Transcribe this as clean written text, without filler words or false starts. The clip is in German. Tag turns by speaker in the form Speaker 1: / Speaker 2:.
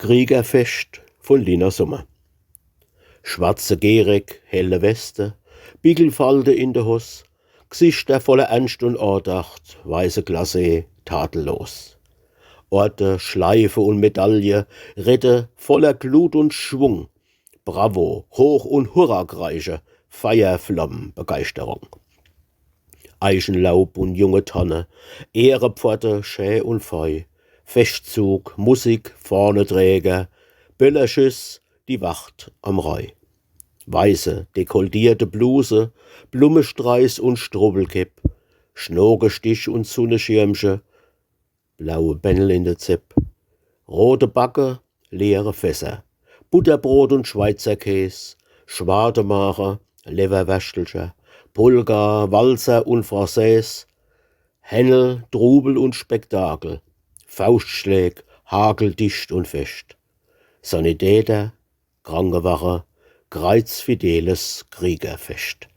Speaker 1: Kriegerfest von Lina Sommer. Schwarze Gehreck, helle Weste, Biegelfalte in der Hos, Gesichter voller Ernst und Andacht, weiße Glacé, tadellos. Orte, Schleife und Medaille, Rette voller Glut und Schwung, Bravo, Hoch- und Hurrakreiche, Feierflammen, Begeisterung. Eichenlaub und junge Tonne, Ehrepforte, Schä und Feu, Festzug, Musik, Fahnenträger, Böllerschüss, die Wacht am Reu. Weiße, dekoltierte Bluse, Blumestreis und Strubbelkipp, Schnurgestich und Sonnenschirmchen, blaue Bändel in der Zepp, rote Backe, leere Fässer, Butterbrot und Schweizer Käse, Schwademacher, Leverwästelcher, Pulga, Walzer und Française, Hennel, Trubel und Spektakel, Faustschläg, hageldicht und fest, Sanitäter, Krankenwache, kreuzfideles Kriegerfest.